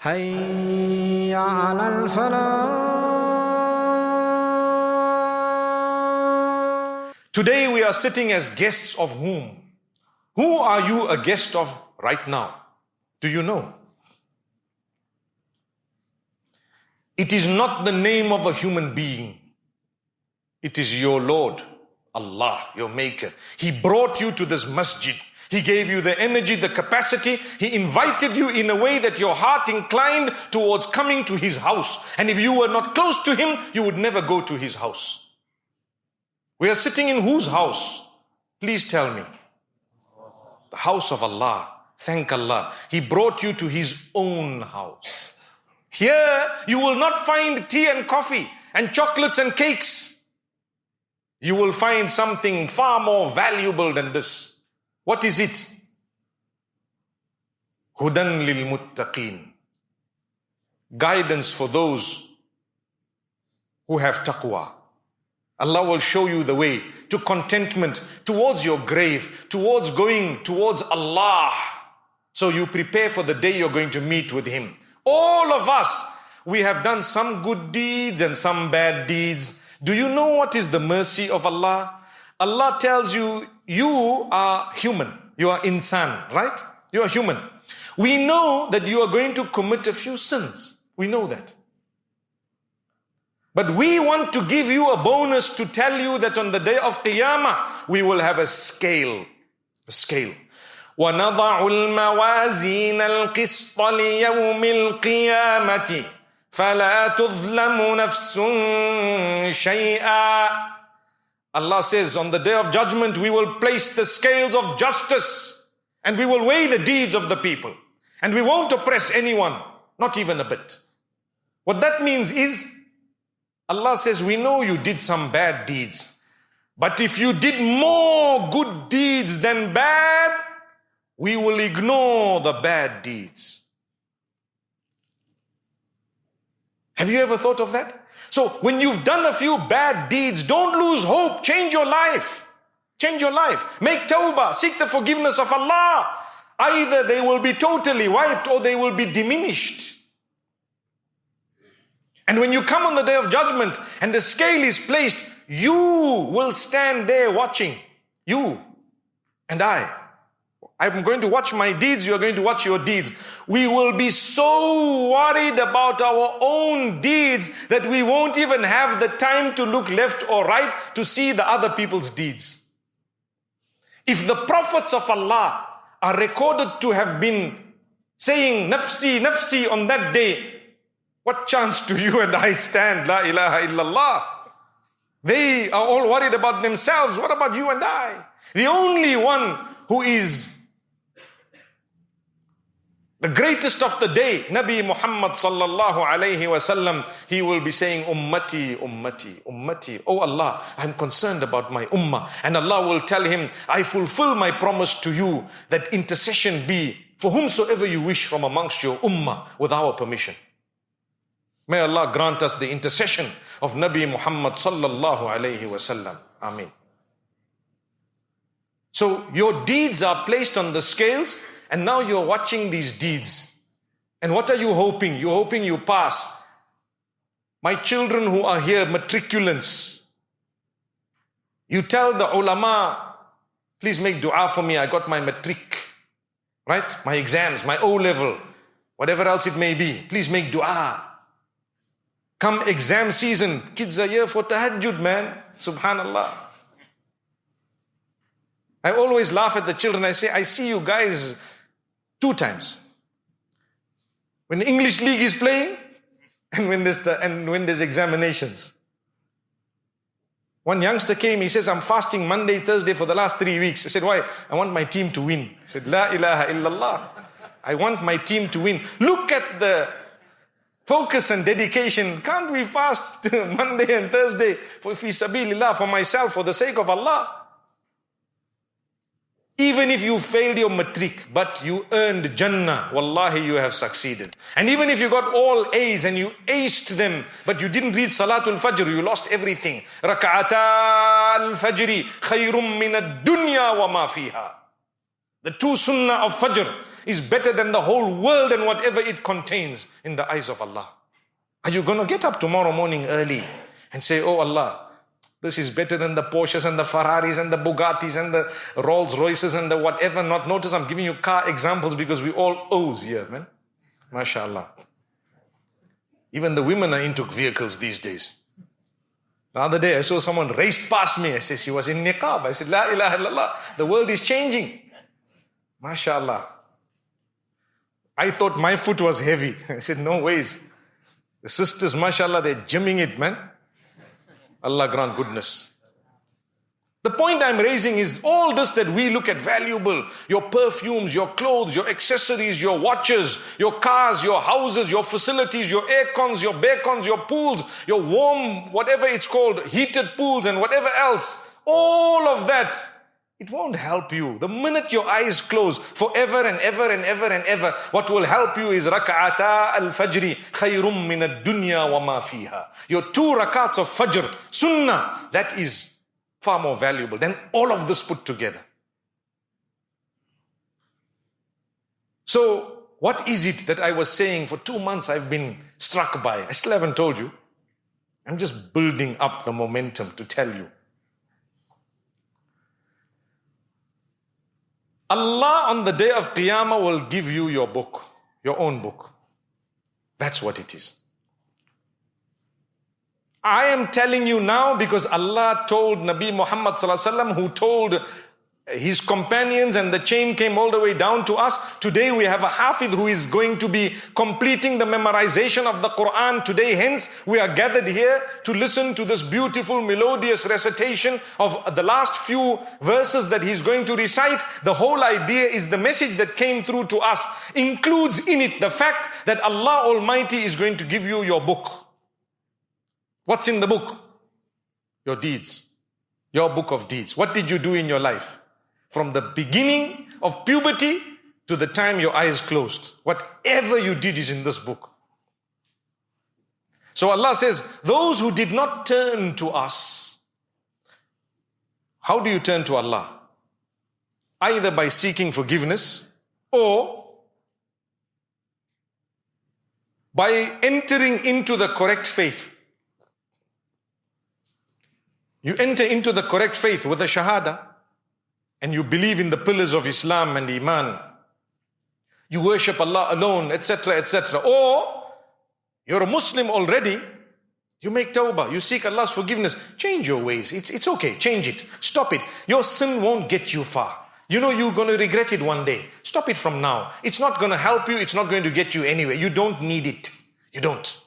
حي على الفلاح. Today we are sitting as guests of whom? Who are you a guest of right now? Do you know? It is not the name of a human being. It is your Lord, Allah, your Maker. He brought you to this masjid. He gave you the energy, the capacity. He invited you in a way that your heart inclined towards coming to His house. And if you were not close to Him, you would never go to His house. We are sitting in whose house? Please tell me. The house of Allah. Thank Allah. He brought you to His own house. Here, you will not find tea and coffee and chocolates and cakes. You will find something far more valuable than this. What is it? Hudan lil muttaqeen. Guidance for those who have taqwa. Allah will show you the way to contentment, towards your grave, towards going towards Allah. So you prepare for the day you're going to meet with Him. All of us, we have done some good deeds and some bad deeds. Do you know what is the mercy of Allah? Allah tells you, you are human. You are insan, right? You are human. We know that you are going to commit a few sins. We know that. But we want to give you a bonus to tell you that on the day of Qiyamah, we will have a scale. A scale. وَنَضَعُ الْمَوَازِينَ الْقِسْطَ لِيَوْمِ الْقِيَامَةِ فَلَا تُظْلَمُ نَفْسٌ شَيْئًا. Allah says, on the day of judgment, we will place the scales of justice and we will weigh the deeds of the people. And we won't oppress anyone, not even a bit. What that means is, Allah says, we know you did some bad deeds. But if you did more good deeds than bad, we will ignore the bad deeds. Have you ever thought of that? So when you've done a few bad deeds, don't lose hope. Change your life. Change your life. Make tawbah. Seek the forgiveness of Allah. Either they will be totally wiped or they will be diminished. And when you come on the day of judgment and the scale is placed, you will stand there watching. You and I. I'm going to watch my deeds, you are going to watch your deeds. We will be so worried about our own deeds that we won't even have the time to look left or right to see the other people's deeds. If the prophets of Allah are recorded to have been saying nafsi, nafsi on that day, what chance do you and I stand? La ilaha illallah. They are all worried about themselves. What about you and I? The only one who is the greatest of the day, Nabi Muhammad sallallahu alayhi wasallam, he will be saying, Ummati, Ummati, Ummati. Oh Allah, I'm concerned about my ummah. And Allah will tell him, I fulfill my promise to you that intercession be for whomsoever you wish from amongst your ummah with our permission. May Allah grant us the intercession of Nabi Muhammad sallallahu alayhi wasallam. Ameen. So your deeds are placed on the scales. And now you're watching these deeds. And what are you hoping? You're hoping you pass. My children who are here, matriculants, you tell the ulama, please make dua for me. I got my matric, right? My exams, my O level, whatever else it may be. Please make dua. Come exam season, kids are here for tahajjud, man. Subhanallah. I always laugh at the children. I say, I see you guys 2 times. When the English League is playing and when there's examinations. One youngster came, he says, I'm fasting Monday, Thursday for the last 3 weeks. I said, why? I want my team to win. I said, La ilaha illallah. I want my team to win. Look at the focus and dedication. Can't we fast Monday and Thursday for fi sabilillah, for myself, for the sake of Allah? Even if you failed your matric, but you earned Jannah, wallahi, you have succeeded. And even if you got all A's and you aced them, but you didn't read Salatul Fajr, you lost everything. Raka'ata al-Fajri khayrum min ad-dunya wa ma fiha. The 2 sunnah of Fajr is better than the whole world and whatever it contains in the eyes of Allah. Are you going to get up tomorrow morning early and say, oh Allah, this is better than the Porsches and the Ferraris and the Bugattis and the Rolls Royces and the whatever not? Notice I'm giving you car examples because we all O's here, man. MashaAllah. Even the women are into vehicles these days. The other day I saw someone raced past me. I said, she was in niqab. I said, La ilaha illallah. The world is changing. MashaAllah. I thought my foot was heavy. I said, no ways. The sisters, mashallah, they're gymming it, man. Allah grant goodness. The point I'm raising is all this that we look at valuable, your perfumes, your clothes, your accessories, your watches, your cars, your houses, your facilities, your air cons, your bacons, your pools, your warm, whatever it's called, heated pools and whatever else. All of that, it won't help you. The minute your eyes close forever and ever and ever and ever, what will help you is rak'ata al-fajri khayrum min ad-dunya wa ma fiha. Your 2 rakats of fajr, sunnah, that is far more valuable than all of this put together. So, what is it that I was saying for 2 months I've been struck by? I still haven't told you. I'm just building up the momentum to tell you. Allah on the day of Qiyamah will give you your book, your own book. That's what it is. I am telling you now because Allah told Nabi Muhammad sallallahu alaihi wasallam, who told his companions, and the chain came all the way down to us. Today we have a Hafid who is going to be completing the memorization of the Quran today. Hence we are gathered here to listen to this beautiful melodious recitation of the last few verses that he's going to recite. The whole idea is the message that came through to us includes in it the fact that Allah Almighty is going to give you your book. What's in the book? Your deeds. Your book of deeds. What did you do in your life? From the beginning of puberty to the time your eyes closed. Whatever you did is in this book. So Allah says, those who did not turn to us. How do you turn to Allah? Either by seeking forgiveness or by entering into the correct faith. You enter into the correct faith with a shahada and you believe in the pillars of Islam and Iman. You worship Allah alone, etc., etc. Or you're a Muslim already, you make tawbah, you seek Allah's forgiveness. Change your ways. It's okay, change it. Stop it. Your sin won't get you far. You know you're going to regret it one day. Stop it from now. It's not going to help you. It's not going to get you anywhere. You don't need it. You don't.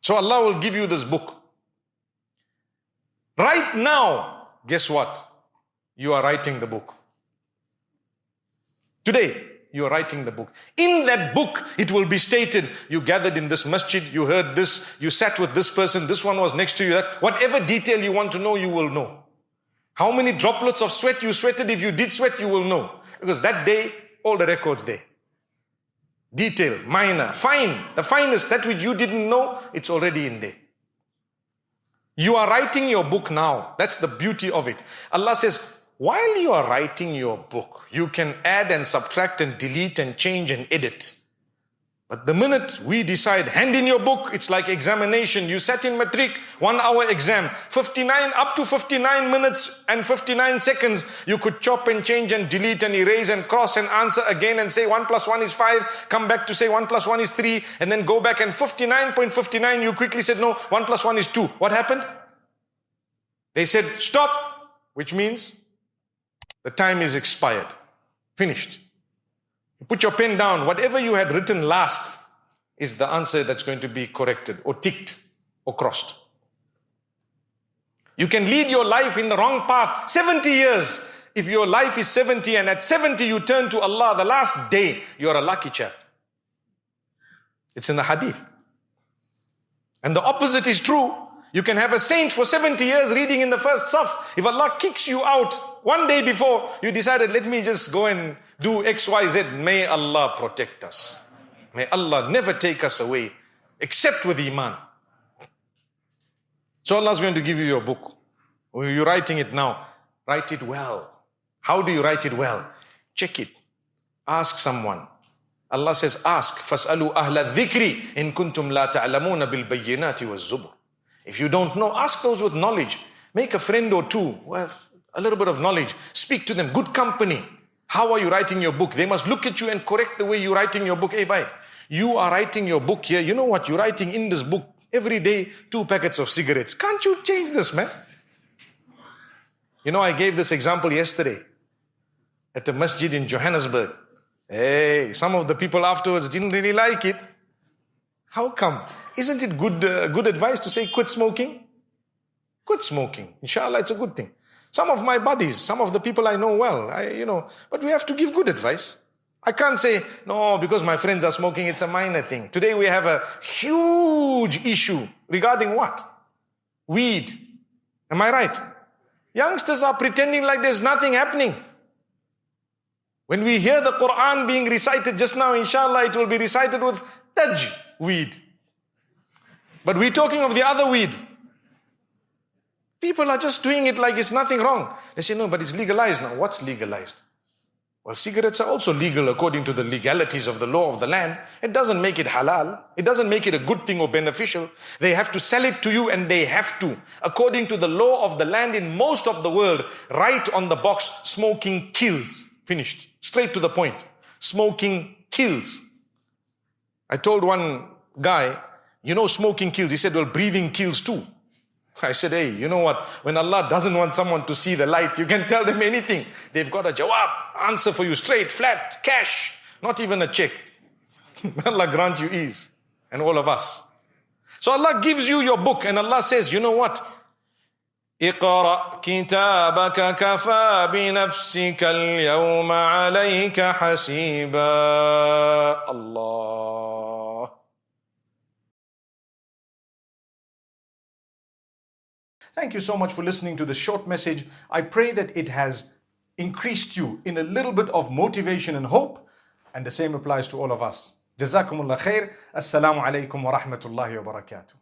So Allah will give you this book. Right now, guess what? You are writing the book. Today, you are writing the book. In that book, it will be stated, you gathered in this masjid, you heard this, you sat with this person, this one was next to you, that whatever detail you want to know, you will know. How many droplets of sweat you sweated, if you did sweat, you will know. Because that day, all the records there. Detail, minor, fine, the finest, that which you didn't know, it's already in there. You are writing your book now. That's the beauty of it. Allah says, while you are writing your book, you can add and subtract and delete and change and edit. But the minute we decide, hand in your book, it's like examination. You sat in matric, 1 hour exam, 59, up to 59 minutes and 59 seconds, you could chop and change and delete and erase and cross and answer again and say 1 plus 1 is 5, come back to say 1 plus 1 is 3, and then go back and 59.59, you quickly said no, 1 plus 1 is 2. What happened? They said stop, which means the time is expired, finished. You put your pen down, whatever you had written last is the answer that's going to be corrected or ticked or crossed. You can lead your life in the wrong path 70 years. If your life is 70 and at 70 you turn to Allah the last day, you're a lucky chap. It's in the hadith. And the opposite is true. You can have a saint for 70 years reading in the first saf. If Allah kicks you out one day before you decided, let me just go and do X, Y, Z, may Allah protect us. May Allah never take us away except with Iman. So Allah is going to give you your book. You're writing it now. Write it well. How do you write it well? Check it. Ask someone. Allah says, ask. فَاسْأَلُوا أَهْلَ الذِّكْرِ إِن كُنْتُمْ لَا تَعْلَمُونَ بِالْبَيِّنَاتِ وَالزُّبُرِ. If you don't know, ask those with knowledge. Make a friend or two who have a little bit of knowledge. Speak to them. Good company. How are you writing your book? They must look at you and correct the way you're writing your book. Hey, bhai, you are writing your book here. You know what? You're writing in this book every day 2 packets of cigarettes. Can't you change this, man? You know, I gave this example yesterday at a masjid in Johannesburg. Hey, some of the people afterwards didn't really like it. How come? Isn't it good advice to say quit smoking? Quit smoking. Inshallah, it's a good thing. Some of my buddies, some of the people I know well, but we have to give good advice. I can't say, no, because my friends are smoking, it's a minor thing. Today we have a huge issue regarding what? Weed. Am I right? Youngsters are pretending like there's nothing happening. When we hear the Quran being recited just now, inshallah, it will be recited with taj, weed. But we're talking of the other weed. People are just doing it like it's nothing wrong. They say, no, but it's legalized now. What's legalized? Well, cigarettes are also legal according to the legalities of the law of the land. It doesn't make it halal. It doesn't make it a good thing or beneficial. They have to sell it to you, and they have to, according to the law of the land in most of the world, write on the box, smoking kills. Finished. Straight to the point. Smoking kills. I told one guy, you know smoking kills. He said, well, breathing kills too. I said, hey, you know what? When Allah doesn't want someone to see the light, you can tell them anything. They've got a jawab, answer for you, straight, flat, cash, not even a check. Allah grant you ease, and all of us. So Allah gives you your book, and Allah says, you know what? اقرأ كتابك كفى بنفسك اليوم عليك حسيبا. Allah. Thank you so much for listening to this short message. I pray that it has increased you in a little bit of motivation and hope, and the same applies to all of us. Jazakumullah khair. Assalamu alaikum wa rahmatullahi wa barakatuh.